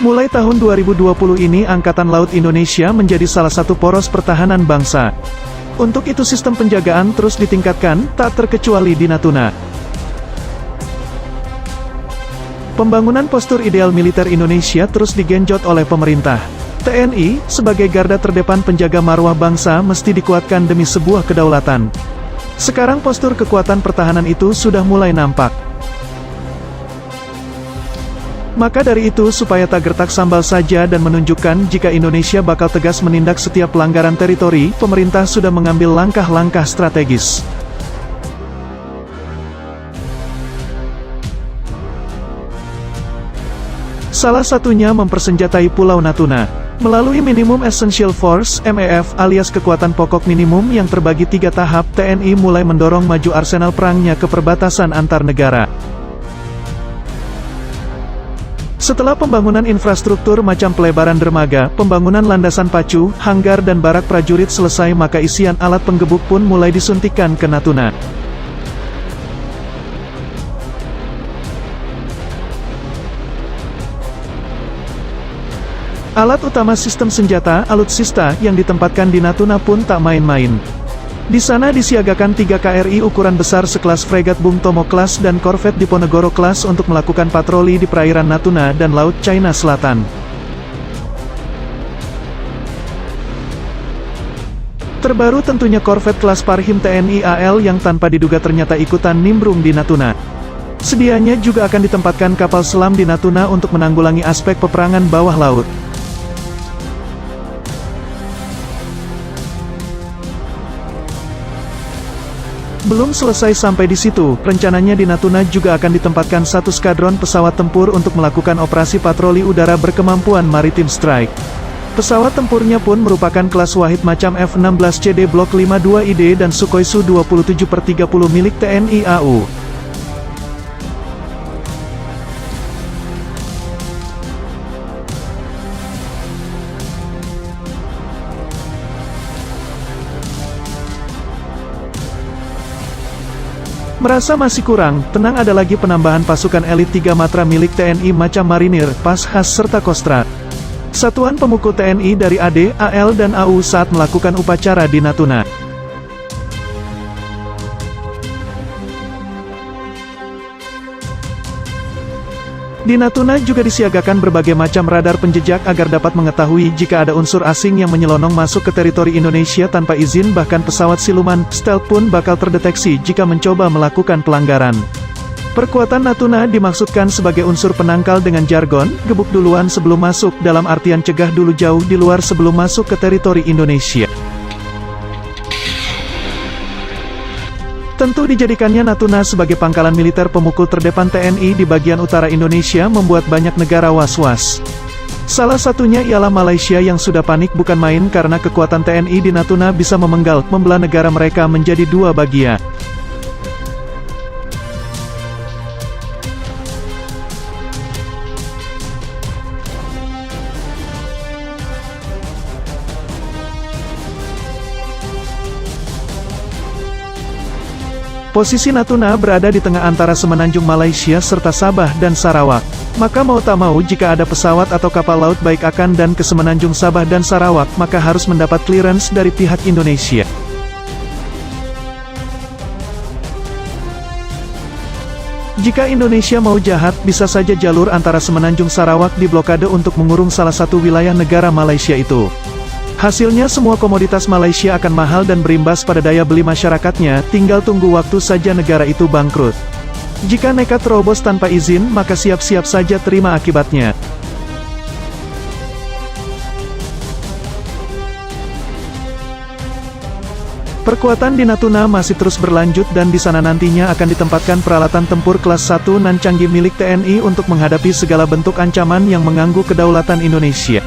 Mulai tahun 2020 ini Angkatan Laut Indonesia menjadi salah satu poros pertahanan bangsa. Untuk itu sistem penjagaan terus ditingkatkan, tak terkecuali di Natuna. Pembangunan postur ideal militer Indonesia terus digenjot oleh pemerintah. TNI, sebagai garda terdepan penjaga marwah bangsa mesti dikuatkan demi sebuah kedaulatan. Sekarang postur kekuatan pertahanan itu sudah mulai nampak. Maka dari itu supaya tak gertak sambal saja dan menunjukkan jika Indonesia bakal tegas menindak setiap pelanggaran teritori, pemerintah sudah mengambil langkah-langkah strategis. Salah satunya mempersenjatai Pulau Natuna. Melalui Minimum Essential Force (MEF) alias kekuatan pokok minimum yang terbagi 3 tahap, TNI mulai mendorong maju arsenal perangnya ke perbatasan antar negara. Setelah pembangunan infrastruktur macam pelebaran dermaga, pembangunan landasan pacu, hanggar dan barak prajurit selesai, maka isian alat penggebuk pun mulai disuntikkan ke Natuna. Alat utama sistem senjata, alutsista, yang ditempatkan di Natuna pun tak main-main. Di sana disiagakan 3 KRI ukuran besar sekelas fregat Bung Tomo Class dan korvet Diponegoro Class untuk melakukan patroli di perairan Natuna dan Laut China Selatan. Terbaru tentunya korvet kelas Parhim TNI AL yang tanpa diduga ternyata ikutan nimbrung di Natuna. Sedianya juga akan ditempatkan kapal selam di Natuna untuk menanggulangi aspek peperangan bawah laut. Belum selesai sampai di situ, rencananya di Natuna juga akan ditempatkan 1 skadron pesawat tempur untuk melakukan operasi patroli udara berkemampuan maritime strike. Pesawat tempurnya pun merupakan kelas Wahid macam F-16CD Block 52ID dan Sukhoi Su-27/30 milik TNI AU. Merasa masih kurang, tenang, ada lagi penambahan pasukan elit 3 matra milik TNI macam Marinir, Pashas serta Kostrat. Satuan pemukul TNI dari AD, AL dan AU saat melakukan upacara di Natuna. Di Natuna juga disiagakan berbagai macam radar penjejak agar dapat mengetahui jika ada unsur asing yang menyelonong masuk ke teritori Indonesia tanpa izin, bahkan pesawat siluman, stealth pun bakal terdeteksi jika mencoba melakukan pelanggaran. Perkuatan Natuna dimaksudkan sebagai unsur penangkal dengan jargon, gebuk duluan sebelum masuk, dalam artian cegah dulu jauh di luar sebelum masuk ke teritori Indonesia. Tentu dijadikannya Natuna sebagai pangkalan militer pemukul terdepan TNI di bagian utara Indonesia membuat banyak negara was-was. Salah satunya ialah Malaysia yang sudah panik bukan main karena kekuatan TNI di Natuna bisa membelah negara mereka menjadi 2 bagian. Posisi Natuna berada di tengah antara semenanjung Malaysia serta Sabah dan Sarawak. Maka mau tak mau jika ada pesawat atau kapal laut baik akan dan ke semenanjung Sabah dan Sarawak, maka harus mendapat clearance dari pihak Indonesia. Jika Indonesia mau jahat, bisa saja jalur antara semenanjung Sarawak diblokade untuk mengurung salah satu wilayah negara Malaysia itu. Hasilnya semua komoditas Malaysia akan mahal dan berimbas pada daya beli masyarakatnya, tinggal tunggu waktu saja negara itu bangkrut. Jika nekat terobos tanpa izin, maka siap-siap saja terima akibatnya. Perkuatan di Natuna masih terus berlanjut dan di sana nantinya akan ditempatkan peralatan tempur kelas 1 nan canggih milik TNI untuk menghadapi segala bentuk ancaman yang mengganggu kedaulatan Indonesia.